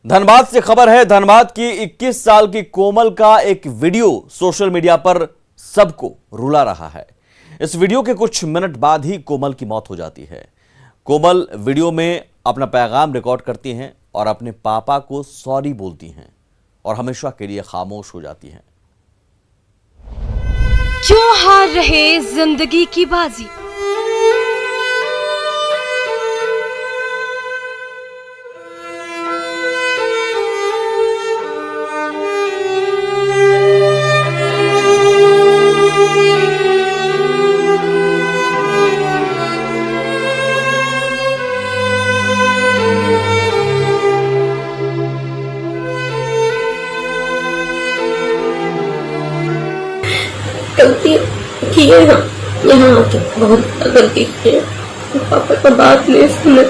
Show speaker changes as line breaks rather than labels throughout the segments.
धनबाद से खबर है। धनबाद की 21 साल की कोमल का एक वीडियो सोशल मीडिया पर सबको रुला रहा है। इस वीडियो के कुछ मिनट बाद ही कोमल की मौत हो जाती है। कोमल वीडियो में अपना पैगाम रिकॉर्ड करती हैं और अपने पापा को सॉरी बोलती हैं और हमेशा के लिए खामोश हो जाती हैं।
क्यों हार रहे जिंदगी की बाजी।
गलती की है, यहाँ आके बहुत गलती की है। पापा का बात नहीं सुने।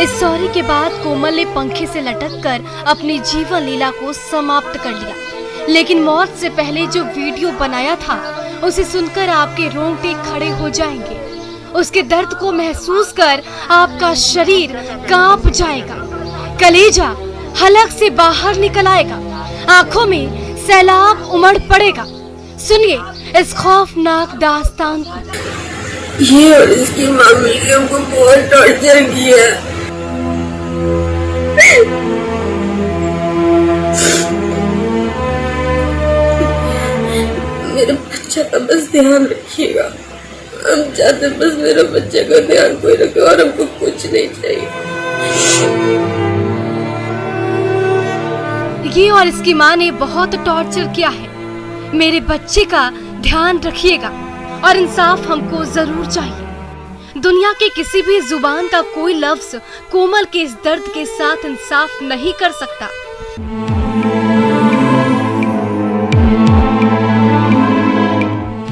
इस सॉरी के बाद कोमल ने पंखे से लटक कर अपनी जीवन लीला को समाप्त कर लिया। लेकिन मौत से पहले जो वीडियो बनाया था उसे सुनकर आपके रोंगटे खड़े हो जाएंगे। उसके दर्द को महसूस कर आपका शरीर कांप जाएगा, कलेजा हलक से बाहर निकल आएगा, आंखों में सैलाब उमड़ पड़ेगा। सुनिए इस खौफनाक दास्तान को।
ये और इसकी माँ मिलकर हमको बहुत टॉर्चर किया। मेरे बच्चे का बस ध्यान रखिएगा। हम चाहते बस मेरे बच्चे का ध्यान कोई रखे और हमको कुछ नहीं चाहिए।
ये और इसकी माँ ने बहुत टॉर्चर किया है। मेरे बच्चे का ध्यान रखिएगा और इंसाफ हमको जरूर चाहिए। दुनिया के किसी भी जुबान का कोई लफ्ज कोमल के इस दर्द के साथ इंसाफ नहीं कर सकता।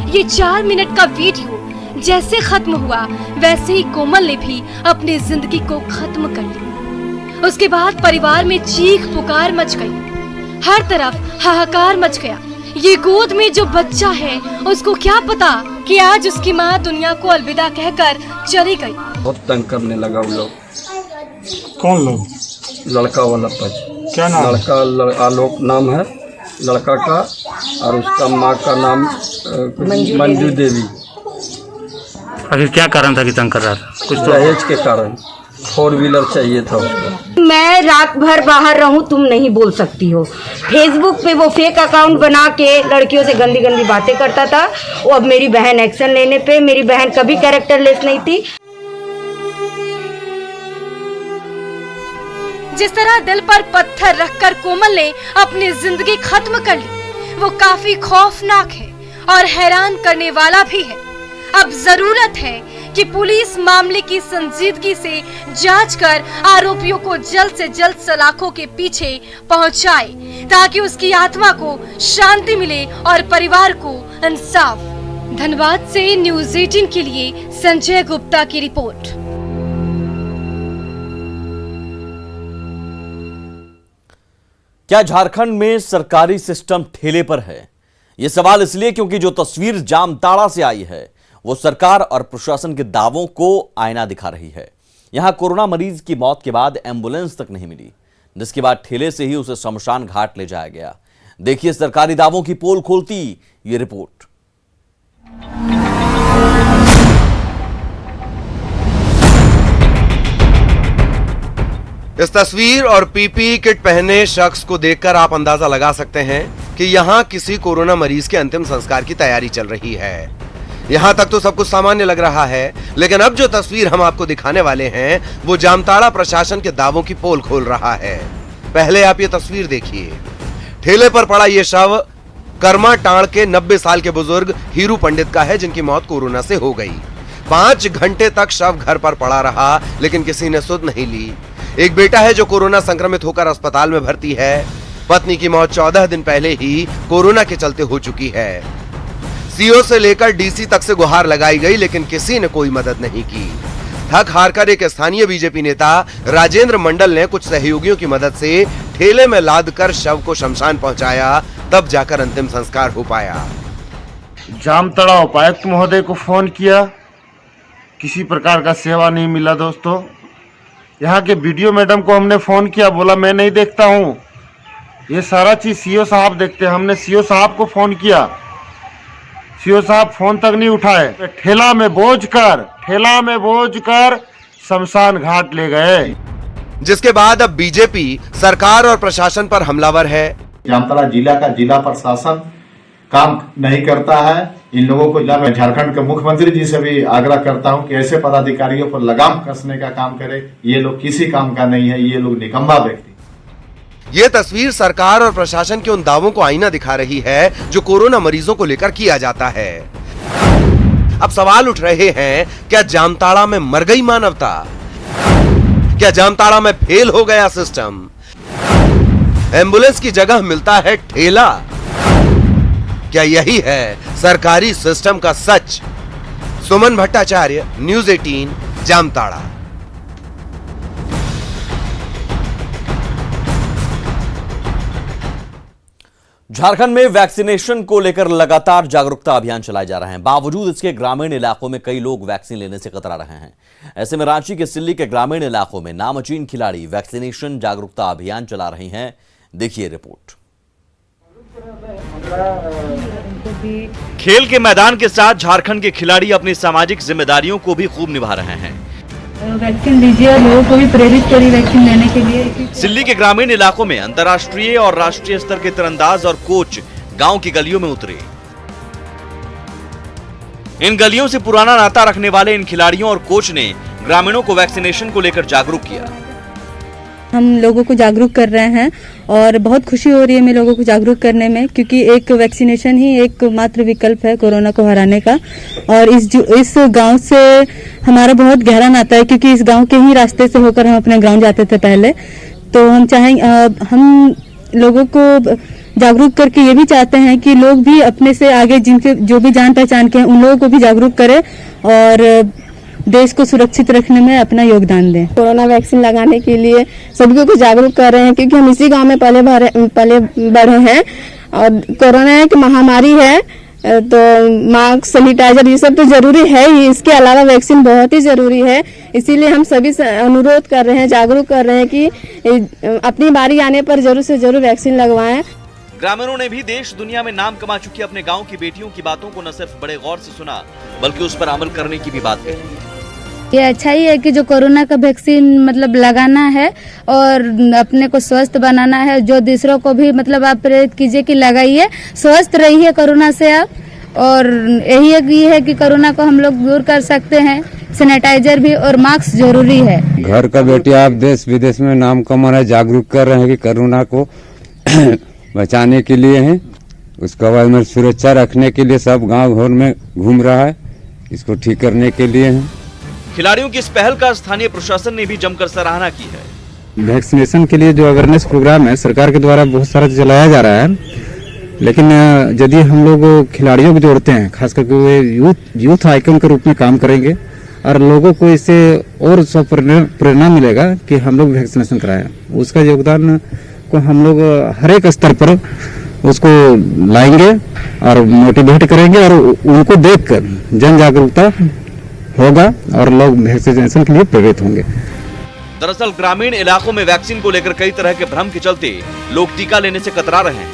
ये 4 मिनट का वीडियो जैसे खत्म हुआ वैसे ही कोमल ने भी अपनी जिंदगी को खत्म कर लिया। उसके बाद परिवार में चीख पुकार मच गई, हर तरफ हाहाकार मच गया। ये गोद में जो बच्चा है उसको क्या पता कि आज उसकी माँ दुनिया को अलविदा कहकर चली गई।
बहुत तंग करने लगा वो लोग।
कौन लोग?
लड़का वाला पक्ष।
क्या नाम?
लड़का आलोक नाम है लड़का का, और उसका माँ का नाम मंजू देवी।
आखिर क्या कारण था कि तंग कर रहा था? कुछ तो
दहेज के कारण 4 व्हीलर चाहिए था उसको।
मैं रात भर बाहर रहूं तुम नहीं बोल सकती हो। फेसबुक पे वो फेक अकाउंट बना के लड़कियों से गंदी गंदी बातें करता था। वो अब मेरी बहन एक्शन लेने पे, मेरी बहन कभी कैरेक्टरलेस नहीं थी।
जिस तरह दिल पर पत्थर रखकर कोमल ने अपनी जिंदगी खत्म कर ली वो काफी खौफनाक है और हैरान करने वाला भी है। अब जरूरत है कि पुलिस मामले की संजीदगी से जांच कर आरोपियों को जल्द से जल्द सलाखों के पीछे पहुंचाए ताकि उसकी आत्मा को शांति मिले और परिवार को इंसाफ। धनबाद से न्यूज़ 18 के लिए संजय गुप्ता की रिपोर्ट।
क्या झारखंड में सरकारी सिस्टम ठेले पर है? यह सवाल इसलिए क्योंकि जो तस्वीर जामताड़ा से आई है वो सरकार और प्रशासन के दावों को आईना दिखा रही है। यहां कोरोना मरीज की मौत के बाद एम्बुलेंस तक नहीं मिली, जिसके बाद ठेले से ही उसे शमशान घाट ले जाया गया। देखिए सरकारी दावों की पोल खोलती ये रिपोर्ट।
इस तस्वीर और पीपीई किट पहने शख्स को देखकर आप अंदाजा लगा सकते हैं कि यहां किसी कोरोना मरीज के अंतिम संस्कार की तैयारी चल रही है। यहां तक तो सब कुछ सामान्य लग रहा है, लेकिन अब जो तस्वीर हम आपको दिखाने वाले हैं वो जामताड़ा प्रशासन के दावों की पोल खोल रहा है। पहले आप ये तस्वीर देखिए। ठेले पर पड़ा ये शव कर्मा टाण के 90 साल के बुजुर्ग हीरू पंडित का है, जिनकी मौत कोरोना से हो गई। 5 घंटे तक शव घर पर पड़ा रहा, लेकिन किसी ने सुध नहीं ली। एक बेटा है जो कोरोना संक्रमित होकर अस्पताल में भर्ती है। पत्नी की मौत 14 दिन पहले ही कोरोना के चलते हो चुकी है। सीओ से लेकर डीसी तक से गुहार लगाई गई, लेकिन किसी ने कोई मदद नहीं की। थक हारकर एक स्थानीय बीजेपी नेता राजेंद्र मंडल ने कुछ सहयोगियों की मदद से ठेले में लादकर शव को शमशान पहुंचाया, तब जाकर अंतिम संस्कार हो पाया।
जामताड़ा उपायुक्त महोदय को फोन किया, किसी प्रकार का सेवा नहीं मिला दोस्तों।
यहाँ के वीडियो मैडम को हमने फोन किया, बोला मैं नहीं देखता हूँ, ये सारा चीज सीओ साहब देखते हैं। हमने सीओ साहब को फोन किया, सीओ साहब फोन तक नहीं उठाए। ठेला में बोझ कर शमशान घाट ले गए।
जिसके बाद अब बीजेपी सरकार और प्रशासन पर हमलावर है।
जामताड़ा जिला का जिला प्रशासन काम नहीं करता है। इन लोगों को मैं झारखंड के मुख्यमंत्री जी से भी आग्रह करता हूं कि ऐसे पदाधिकारियों पर लगाम कसने का काम करे। ये लोग किसी काम का नहीं है, ये लोग निकम्मा व्यक्ति।
ये तस्वीर सरकार और प्रशासन के उन दावों को आईना दिखा रही है जो कोरोना मरीजों को लेकर किया जाता है। अब सवाल उठ रहे हैं, क्या जामताड़ा में मर गई मानवता? क्या जामताड़ा में फेल हो गया सिस्टम? एम्बुलेंस की जगह मिलता है ठेला। क्या यही है सरकारी सिस्टम का सच? सुमन भट्टाचार्य, न्यूज़ 18, जामताड़ा।
झारखंड में वैक्सीनेशन को लेकर लगातार जागरूकता अभियान चलाए जा रहे हैं। बावजूद इसके ग्रामीण इलाकों में कई लोग वैक्सीन लेने से कतरा रहे हैं। ऐसे में रांची के सिल्ली के ग्रामीण इलाकों में नामचीन खिलाड़ी वैक्सीनेशन जागरूकता अभियान चला रही हैं। देखिए रिपोर्ट। खेल के मैदान के साथ झारखंड के खिलाड़ी अपनी सामाजिक जिम्मेदारियों को भी खूब निभा रहे हैं।
वैक्सीन लीजिए, लोगों को भी प्रेरित करिए वैक्सीन लेने के लिए।
सिल्ली के ग्रामीण इलाकों में अंतर्राष्ट्रीय और राष्ट्रीय स्तर के तीरंदाज और कोच गांव की गलियों में उतरे। इन गलियों से पुराना नाता रखने वाले इन खिलाड़ियों और कोच ने ग्रामीणों को वैक्सीनेशन को लेकर जागरूक किया।
हम लोगों को जागरूक कर रहे हैं और बहुत खुशी हो रही है हमें लोगों को जागरूक करने में, क्योंकि एक वैक्सीनेशन ही एकमात्र विकल्प है कोरोना को हराने का। और इस गांव से हमारा बहुत गहरा नाता है, क्योंकि इस गांव के ही रास्ते से होकर हम अपने गांव जाते थे पहले। तो हम हम लोगों को जागरूक करके ये भी चाहते हैं कि लोग भी अपने से आगे जिनके जो भी जान पहचान के हैं उन लोगों को भी जागरूक करें और देश को सुरक्षित रखने में अपना योगदान दें।
कोरोना वैक्सीन लगाने के लिए सभी को जागरूक कर रहे हैं, क्योंकि हम इसी गांव में पले बढ़े हैं और कोरोना एक महामारी है, तो मास्क, सैनिटाइजर ये सब तो जरूरी है ही। इसके अलावा वैक्सीन बहुत ही जरूरी है। इसीलिए हम सभी से अनुरोध कर रहे हैं, जागरूक कर रहे हैं कि अपनी बारी आने पर जरूर से जरूर वैक्सीन लगवाएं।
ग्रामीणों ने भी देश दुनिया में नाम कमा चुकी अपने गांव की बेटियों की बातों को न सिर्फ बड़े गौर से सुना, बल्कि उस पर अमल करने की भी बात कही।
ये अच्छा ही है कि जो कोरोना का वैक्सीन मतलब लगाना है और अपने को स्वस्थ बनाना है। जो दूसरों को भी मतलब आप प्रेरित कीजिए कि लगाइए, स्वस्थ रहिए कोरोना से आप। और यही है कि कोरोना को हम लोग दूर कर सकते हैं। सैनिटाइजर भी और मास्क जरूरी है।
घर का बेटी आप देश विदेश में नाम कमा रहे, जागरूक कर रहे हैं कि कोरोना को बचाने के लिए है, उसके बाद में सुरक्षा रखने के लिए सब गांव घर में घूम रहा है, इसको ठीक करने के लिए है।
खिलाड़ियों की इस पहल का स्थानीय प्रशासन ने भी जमकर सराहना की है।
वैक्सीनेशन के लिए जो अवेयरनेस प्रोग्राम है सरकार के द्वारा बहुत सारा चलाया जा रहा है, लेकिन यदि हम लोग खिलाड़ियों को जोड़ते हैं, खास करके वे यूथ आइकन के रूप में काम करेंगे और लोगों को इससे और सब प्रेरणा मिलेगा कि हम लोग वैक्सीनेशन कराएं। उसका योगदान को हम लोग हर एक स्तर पर उसको लाएंगे और मोटिवेट करेंगे और उनको देखकर जन जागरूकता होगा और लोग वैक्सीनेशन के लिए प्रेरित होंगे।
दरअसल ग्रामीण इलाकों में वैक्सीन को लेकर कई तरह के भ्रम के चलते लोग टीका लेने से कतरा रहे हैं।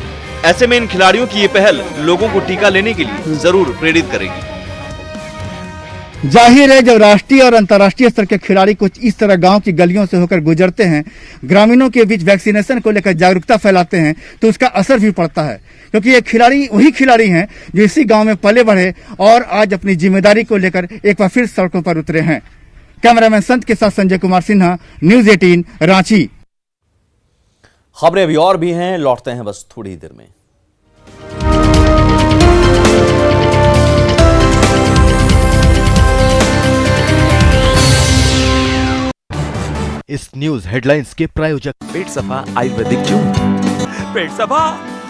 ऐसे में इन खिलाड़ियों की ये पहल लोगों को टीका लेने के लिए जरूर प्रेरित करेगी।
जाहिर है जब राष्ट्रीय और अंतर्राष्ट्रीय स्तर के खिलाड़ी कुछ इस तरह गांव की गलियों से होकर गुजरते हैं, ग्रामीणों के बीच वैक्सीनेशन को लेकर जागरूकता फैलाते हैं, तो उसका असर भी पड़ता है। क्योंकि ये खिलाड़ी वही खिलाड़ी हैं जो इसी गांव में पले बढ़े और आज अपनी जिम्मेदारी को लेकर एक बार फिर सड़कों पर उतरे हैं। कैमरामैन संत के साथ संजय कुमार सिन्हा, न्यूज़ 18, रांची।
खबरें अभी और भी हैं, लौटते हैं बस थोड़ी देर में।
इस न्यूज हेडलाइंस के प्रायोजक पेट सफा आयुर्वेदिक जून। पेट सफा,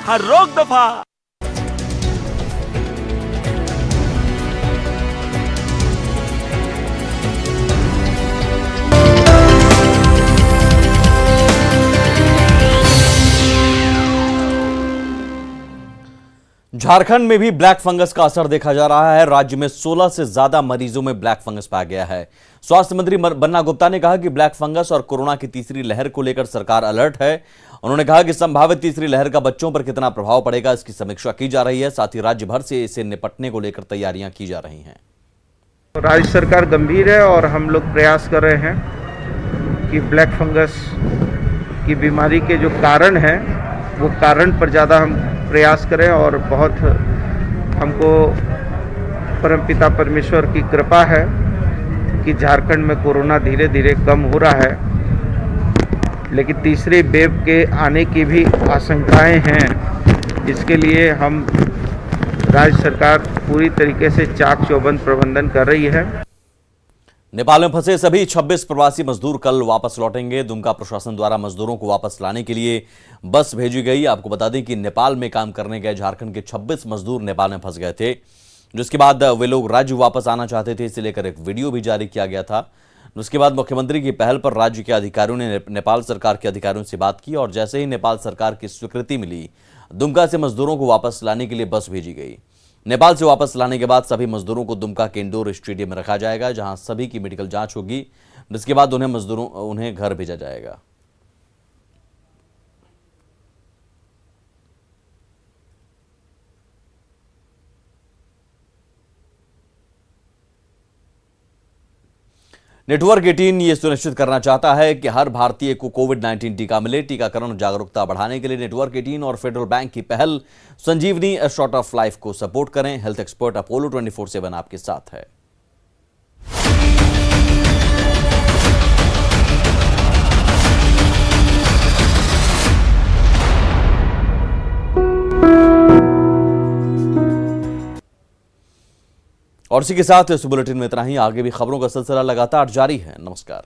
हर रोग दफा।
झारखंड में भी ब्लैक फंगस का असर देखा जा रहा है। राज्य में 16 से ज्यादा मरीजों में ब्लैक फंगस पाया गया है। स्वास्थ्य मंत्री बन्ना गुप्ता ने कहा कि ब्लैक फंगस और कोरोना की तीसरी लहर को लेकर सरकार अलर्ट है। उन्होंने कहा कि संभावित तीसरी लहर का बच्चों पर कितना प्रभाव पड़ेगा, इसकी समीक्षा की जा रही है। साथ ही राज्य भर से इसे निपटने को लेकर तैयारियां की जा रही हैं।
राज्य सरकार गंभीर है और हम लोग प्रयास कर रहे हैं कि ब्लैक फंगस की बीमारी के जो कारण हैं वो कारण पर ज़्यादा हम प्रयास करें और बहुत हमको परमपिता परमेश्वर की कृपा है कि झारखंड में कोरोना धीरे धीरे कम हो रहा है, लेकिन तीसरे वेव के आने की भी आशंकाएं हैं। इसके लिए हम राज्य सरकार पूरी तरीके से चाक चौबंद प्रबंधन कर रही है।
नेपाल में फंसे सभी 26 प्रवासी मजदूर कल वापस लौटेंगे। दुमका प्रशासन द्वारा मजदूरों को वापस लाने के लिए बस भेजी गई। आपको बता दें कि नेपाल में काम करने गए झारखंड के 26 मजदूर नेपाल में फंस गए थे, जिसके बाद वे लोग राज्य वापस आना चाहते थे। इसे लेकर एक वीडियो भी जारी किया गया था। उसके बाद मुख्यमंत्री की पहल पर राज्य के अधिकारियों ने नेपाल सरकार के अधिकारियों से बात की और जैसे ही नेपाल सरकार की स्वीकृति मिली, दुमका से मजदूरों को वापस लाने के लिए बस भेजी गई। नेपाल से वापस लाने के बाद सभी मजदूरों को दुमका के इंडोर स्टेडियम में रखा जाएगा, जहां सभी की मेडिकल जांच होगी। जिसके बाद उन्हें घर भेजा जाएगा। नेटवर्क 18 ये सुनिश्चित करना चाहता है कि हर भारतीय को कोविड-19 टीका मिले। टीकाकरण जागरूकता बढ़ाने के लिए नेटवर्क 18 और फेडरल बैंक की पहल संजीवनी शॉर्ट ऑफ लाइफ को सपोर्ट करें। हेल्थ एक्सपर्ट अपोलो 24/7 आपके साथ है। और इसी के साथ इस बुलेटिन में इतना ही। आगे भी खबरों का सिलसिला लगातार जारी है। नमस्कार।